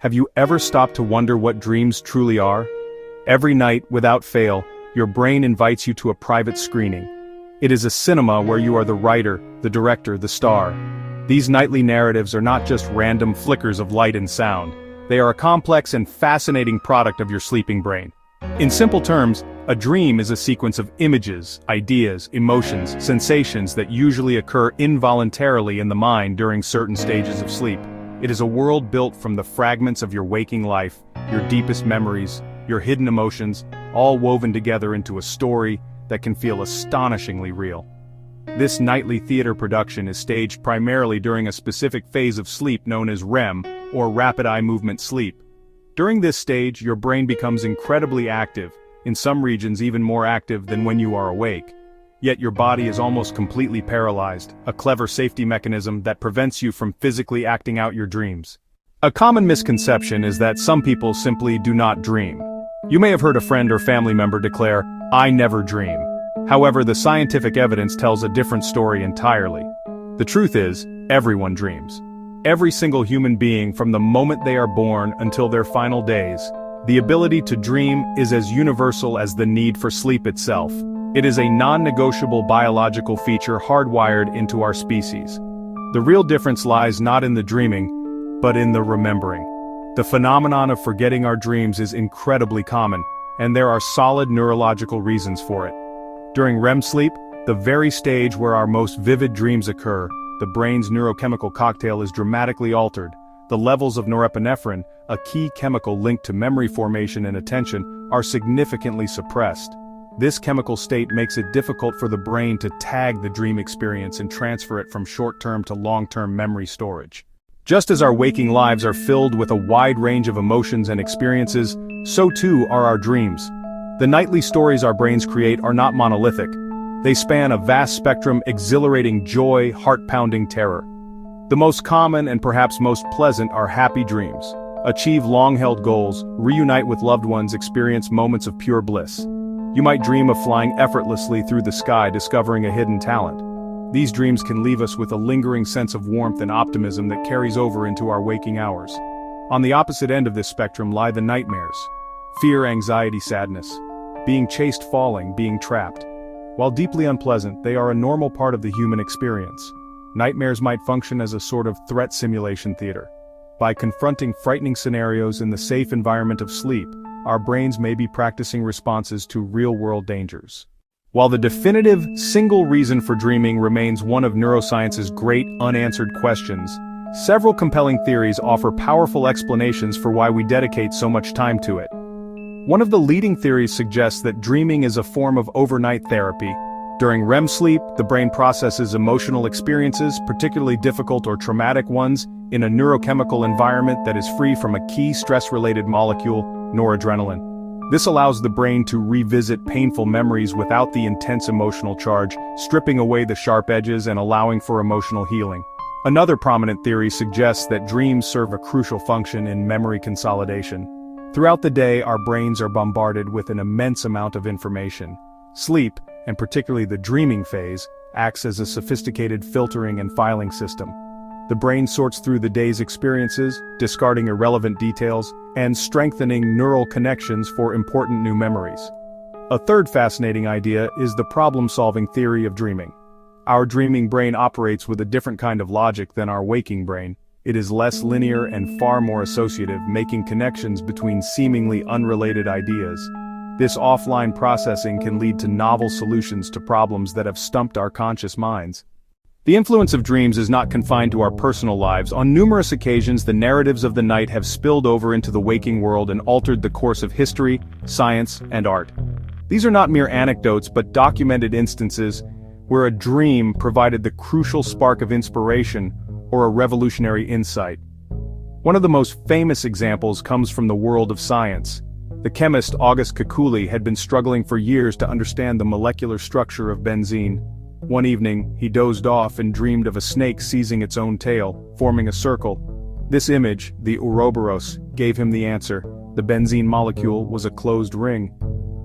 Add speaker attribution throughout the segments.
Speaker 1: Have you ever stopped to wonder what dreams truly are? Every night, without fail, your brain invites you to a private screening. It is a cinema where you are the writer, the director, the star. These nightly narratives are not just random flickers of light and sound. They are a complex and fascinating product of your sleeping brain. In simple terms, a dream is a sequence of images, ideas, emotions, sensations that usually occur involuntarily in the mind during certain stages of sleep. It is a world built from the fragments of your waking life, your deepest memories, your hidden emotions, all woven together into a story that can feel astonishingly real. This nightly theater production is staged primarily during a specific phase of sleep known as REM, or rapid eye movement sleep. During this stage, your brain becomes incredibly active, in some regions even more active than when you are awake. Yet your body is almost completely paralyzed, a clever safety mechanism that prevents you from physically acting out your dreams. A common misconception is that some people simply do not dream. You may have heard a friend or family member declare, "I never dream." However, the scientific evidence tells a different story entirely. The truth is, everyone dreams. Every single human being from the moment they are born until their final days. The ability to dream is as universal as the need for sleep itself. It is a non-negotiable biological feature hardwired into our species. The real difference lies not in the dreaming, but in the remembering. The phenomenon of forgetting our dreams is incredibly common, and there are solid neurological reasons for it. During REM sleep, the very stage where our most vivid dreams occur, the brain's neurochemical cocktail is dramatically altered. The levels of norepinephrine, a key chemical linked to memory formation and attention, are significantly suppressed. This chemical state makes it difficult for the brain to tag the dream experience and transfer it from short-term to long-term memory storage. Just as our waking lives are filled with a wide range of emotions and experiences, so too are our dreams. The nightly stories our brains create are not monolithic. They span a vast spectrum, exhilarating joy, heart-pounding terror. The most common and perhaps most pleasant are happy dreams. Achieve long-held goals, reunite with loved ones, experience moments of pure bliss. You might dream of flying effortlessly through the sky, discovering a hidden talent. These dreams can leave us with a lingering sense of warmth and optimism that carries over into our waking hours. On the opposite end of this spectrum lie the nightmares. Fear, anxiety, sadness. Being chased, falling, being trapped. While deeply unpleasant, they are a normal part of the human experience. Nightmares might function as a sort of threat simulation theater. By confronting frightening scenarios in the safe environment of sleep, our brains may be practicing responses to real-world dangers. While the definitive, single reason for dreaming remains one of neuroscience's great unanswered questions, several compelling theories offer powerful explanations for why we dedicate so much time to it. One of the leading theories suggests that dreaming is a form of overnight therapy. During REM sleep, the brain processes emotional experiences, particularly difficult or traumatic ones, in a neurochemical environment that is free from a key stress-related molecule, noradrenaline. This allows the brain to revisit painful memories without the intense emotional charge, stripping away the sharp edges and allowing for emotional healing. Another prominent theory suggests that dreams serve a crucial function in memory consolidation. Throughout the day, our brains are bombarded with an immense amount of information. Sleep, and particularly the dreaming phase, acts as a sophisticated filtering and filing system. The brain sorts through the day's experiences, discarding irrelevant details, and strengthening neural connections for important new memories. A third fascinating idea is the problem-solving theory of dreaming. Our dreaming brain operates with a different kind of logic than our waking brain. It is less linear and far more associative, making connections between seemingly unrelated ideas. This offline processing can lead to novel solutions to problems that have stumped our conscious minds. The influence of dreams is not confined to our personal lives. On numerous occasions, the narratives of the night have spilled over into the waking world and altered the course of history, science, and art. These are not mere anecdotes but documented instances where a dream provided the crucial spark of inspiration or a revolutionary insight. One of the most famous examples comes from the world of science. The chemist August Kekule had been struggling for years to understand the molecular structure of benzene. One evening, he dozed off and dreamed of a snake seizing its own tail, forming a circle. This image, the Ouroboros, gave him the answer. The benzene molecule was a closed ring.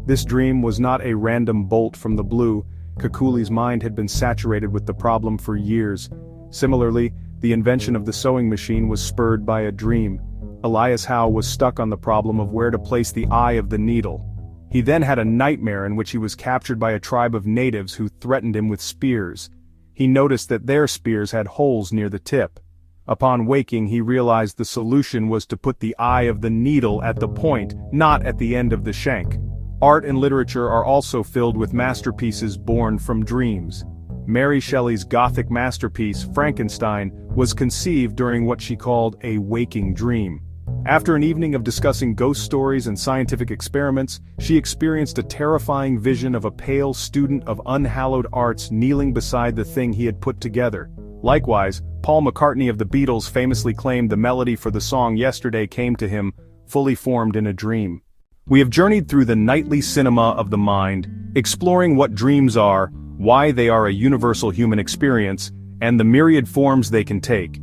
Speaker 1: This dream was not a random bolt from the blue. Kekule's mind had been saturated with the problem for years. Similarly, the invention of the sewing machine was spurred by a dream. Elias Howe was stuck on the problem of where to place the eye of the needle. He then had a nightmare in which he was captured by a tribe of natives who threatened him with spears. He noticed that their spears had holes near the tip. Upon waking, he realized the solution was to put the eye of the needle at the point, not at the end of the shank. Art and literature are also filled with masterpieces born from dreams. Mary Shelley's Gothic masterpiece, Frankenstein, was conceived during what she called a waking dream. After an evening of discussing ghost stories and scientific experiments, she experienced a terrifying vision of a pale student of unhallowed arts kneeling beside the thing he had put together. Likewise, Paul McCartney of the Beatles famously claimed the melody for the song Yesterday came to him, fully formed in a dream. We have journeyed through the nightly cinema of the mind, exploring what dreams are, why they are a universal human experience, and the myriad forms they can take.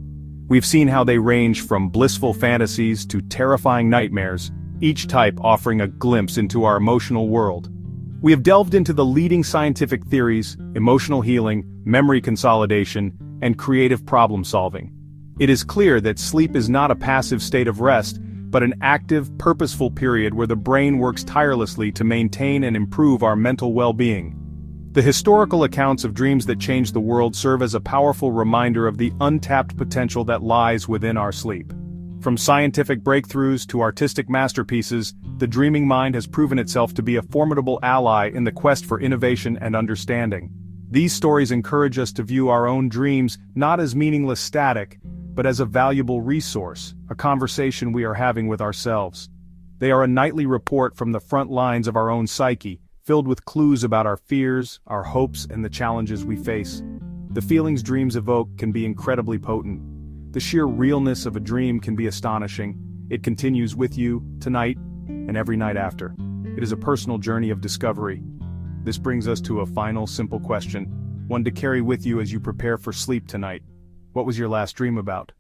Speaker 1: We've seen how they range from blissful fantasies to terrifying nightmares, each type offering a glimpse into our emotional world. We have delved into the leading scientific theories, emotional healing, memory consolidation, and creative problem solving. It is clear that sleep is not a passive state of rest, but an active, purposeful period where the brain works tirelessly to maintain and improve our mental well-being. The historical accounts of dreams that changed the world serve as a powerful reminder of the untapped potential that lies within our sleep. From scientific breakthroughs to artistic masterpieces, the dreaming mind has proven itself to be a formidable ally in the quest for innovation and understanding. These stories encourage us to view our own dreams not as meaningless static, but as a valuable resource, a conversation we are having with ourselves. They are a nightly report from the front lines of our own psyche, filled with clues about our fears, our hopes, and the challenges we face. The feelings dreams evoke can be incredibly potent. The sheer realness of a dream can be astonishing. It continues with you, tonight, and every night after. It is a personal journey of discovery. This brings us to a final simple question, one to carry with you as you prepare for sleep tonight. What was your last dream about?